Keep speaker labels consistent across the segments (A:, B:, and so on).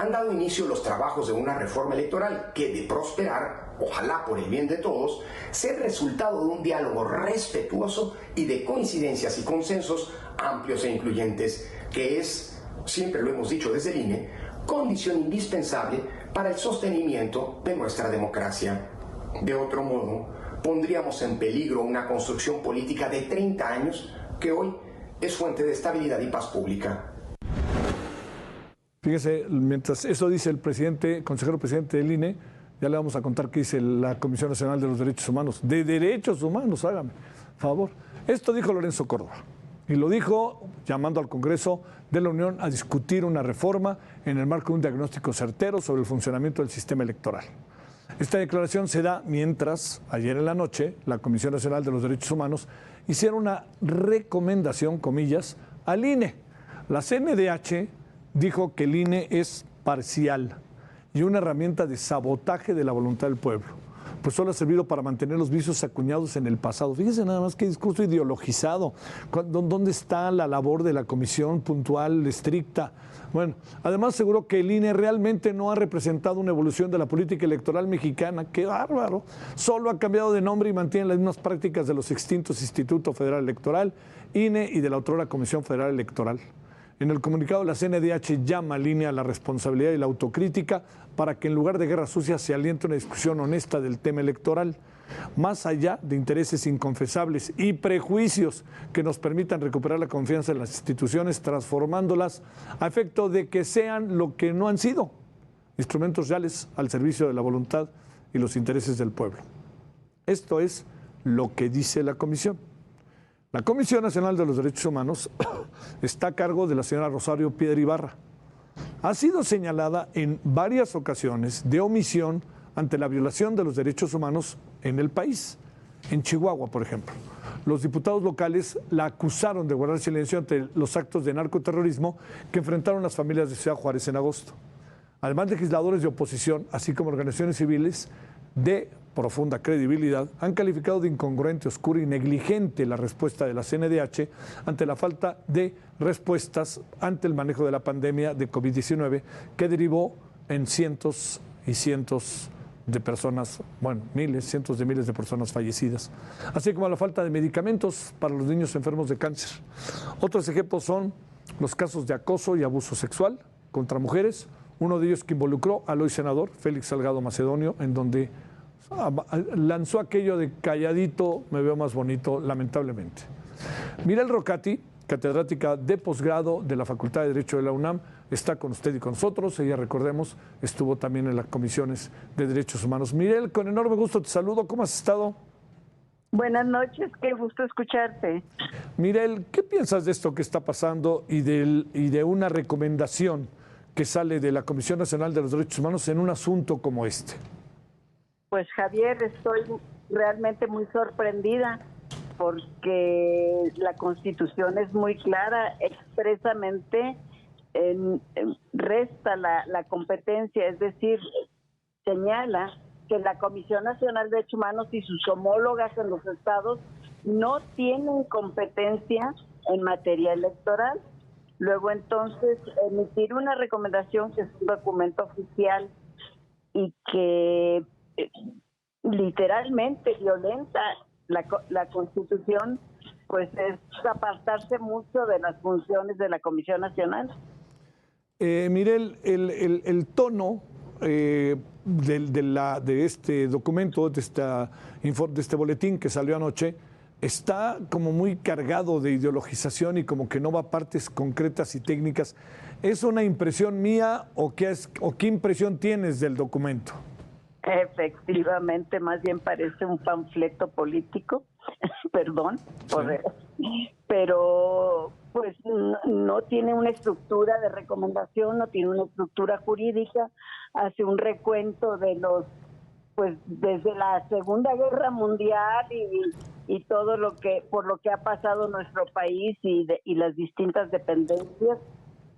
A: han dado inicio los trabajos de una reforma electoral que, de prosperar, ojalá por el bien de todos, sea el resultado de un diálogo respetuoso y de coincidencias y consensos amplios e incluyentes, que es, siempre lo hemos dicho desde el INE, condición indispensable para el sostenimiento de nuestra democracia. De otro modo, pondríamos en peligro una construcción política de 30 años que hoy es fuente de estabilidad y paz pública.
B: Fíjese, mientras eso dice el consejero presidente del INE, ya le vamos a contar qué dice la Comisión Nacional de los Derechos Humanos. De derechos humanos, hágame favor. Esto dijo Lorenzo Córdoba. Y lo dijo llamando al Congreso de la Unión a discutir una reforma en el marco de un diagnóstico certero sobre el funcionamiento del sistema electoral. Esta declaración se da mientras, ayer en la noche, la Comisión Nacional de los Derechos Humanos hicieron una recomendación, comillas, al INE. La CNDH dijo que el INE es parcial y una herramienta de sabotaje de la voluntad del pueblo, pues solo ha servido para mantener los vicios acuñados en el pasado. Fíjese nada más qué discurso ideologizado. ¿Dónde está la labor de la comisión puntual, estricta? Bueno, además aseguró que el INE realmente no ha representado una evolución de la política electoral mexicana. ¡Qué bárbaro! Solo ha cambiado de nombre y mantiene las mismas prácticas de los extintos Instituto Federal Electoral, INE y de la otrora Comisión Federal Electoral. En el comunicado, la CNDH llama al INE a la responsabilidad y la autocrítica para que en lugar de guerra sucia se aliente una discusión honesta del tema electoral, más allá de intereses inconfesables y prejuicios que nos permitan recuperar la confianza en las instituciones, transformándolas a efecto de que sean lo que no han sido, instrumentos reales al servicio de la voluntad y los intereses del pueblo. Esto es lo que dice la Comisión. La Comisión Nacional de los Derechos Humanos está a cargo de la señora Rosario Piedra Ibarra. Ha sido señalada en varias ocasiones de omisión ante la violación de los derechos humanos en el país. En Chihuahua, por ejemplo, los diputados locales la acusaron de guardar silencio ante los actos de narcoterrorismo que enfrentaron las familias de Ciudad Juárez en agosto. Además, legisladores de oposición, así como organizaciones civiles de profunda credibilidad, han calificado de incongruente, oscura y negligente la respuesta de la CNDH ante la falta de respuestas ante el manejo de la pandemia de COVID-19 que derivó en cientos y cientos de personas, bueno, miles, cientos de miles de personas fallecidas, así como la falta de medicamentos para los niños enfermos de cáncer. Otros ejemplos son los casos de acoso y abuso sexual contra mujeres, uno de ellos que involucró al hoy senador Félix Salgado Macedonio, en donde lanzó aquello de calladito me veo más bonito, lamentablemente. Mirel Rocati, catedrática de posgrado de la Facultad de Derecho de la UNAM, está con usted y con nosotros. Ella, recordemos, estuvo también en las comisiones de Derechos Humanos. Mirel, con enorme gusto te saludo. ¿Cómo has estado?
C: Buenas noches, qué gusto escucharte.
B: Mirel, ¿qué piensas de esto que está pasando y de una recomendación que sale de la Comisión Nacional de los Derechos Humanos en un asunto como este?
C: Pues Javier, estoy realmente muy sorprendida porque la Constitución es muy clara, expresamente resta la competencia, es decir, señala que la Comisión Nacional de Derechos Humanos y sus homólogas en los estados no tienen competencia en materia electoral. Luego entonces emitir una recomendación que es un documento oficial y que literalmente violenta la Constitución, pues es apartarse mucho de las funciones de la Comisión Nacional.
B: Mirel, el tono de este documento, de este boletín que salió anoche, está como muy cargado de ideologización y como que no va a partes concretas y técnicas. ¿Es una impresión mía o qué impresión tienes del documento?
C: Efectivamente, más bien parece un panfleto político, perdón,
B: sí.
C: Pero pues no tiene una estructura de recomendación, no tiene una estructura jurídica, hace un recuento de pues desde la Segunda Guerra Mundial y todo por lo que ha pasado nuestro país y las distintas dependencias,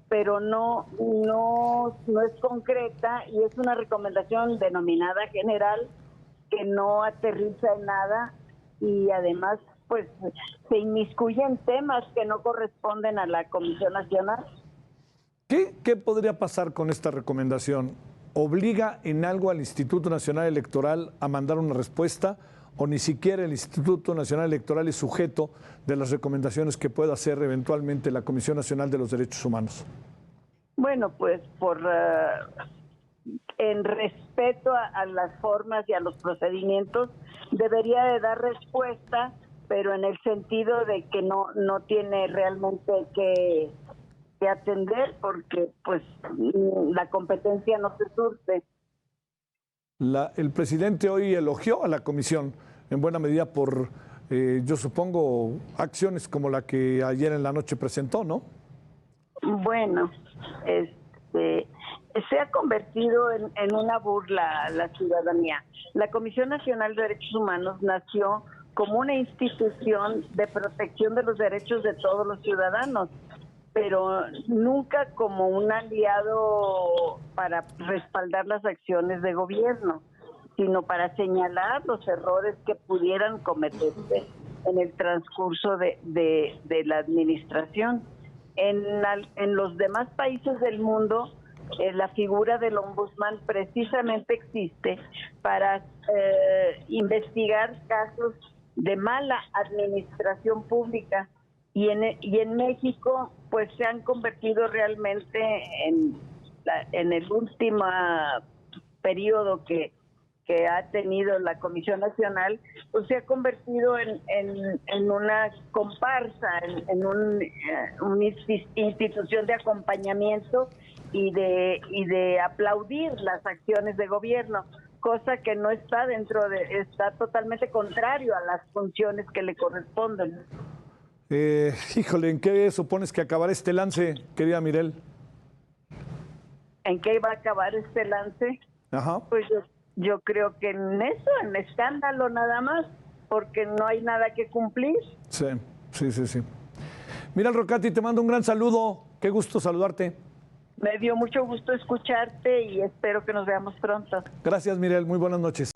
C: pero no es concreta y es una recomendación denominada general que no aterriza en nada y además pues se inmiscuye en temas que no corresponden a la Comisión Nacional.
B: ¿Qué podría pasar con esta recomendación? ¿Obliga en algo al Instituto Nacional Electoral a mandar una respuesta o ni siquiera el Instituto Nacional Electoral es sujeto de las recomendaciones que pueda hacer eventualmente la Comisión Nacional de los Derechos Humanos?
C: Bueno, pues en respeto a las formas y a los procedimientos, debería de dar respuesta, pero en el sentido de que no tiene realmente que atender, porque pues la competencia no se surte.
B: El presidente hoy elogió a la comisión en buena medida por, yo supongo, acciones como la que ayer en la noche presentó, ¿no?
C: Bueno, se ha convertido en una burla a la ciudadanía. La Comisión Nacional de Derechos Humanos nació como una institución de protección de los derechos de todos los ciudadanos, pero nunca como un aliado para respaldar las acciones de gobierno, sino para señalar los errores que pudieran cometerse en el transcurso de la administración. En los demás países del mundo, la figura del ombudsman precisamente existe para investigar casos de mala administración pública, y en México pues se han convertido realmente en el último periodo que ha tenido la Comisión Nacional, pues se ha convertido en una comparsa, en una institución de acompañamiento y de aplaudir las acciones de gobierno, cosa que no está está totalmente contrario a las funciones que le corresponden.
B: Híjole, ¿en qué supones que acabará este lance, querida Mirel?
C: ¿En qué va a acabar este lance?
B: Ajá.
C: Pues yo creo que en eso, en escándalo nada más, porque no hay nada que cumplir.
B: Sí. Mirel Rocati, te mando un gran saludo. Qué gusto saludarte.
C: Me dio mucho gusto escucharte y espero que nos veamos pronto.
B: Gracias, Mirel. Muy buenas noches.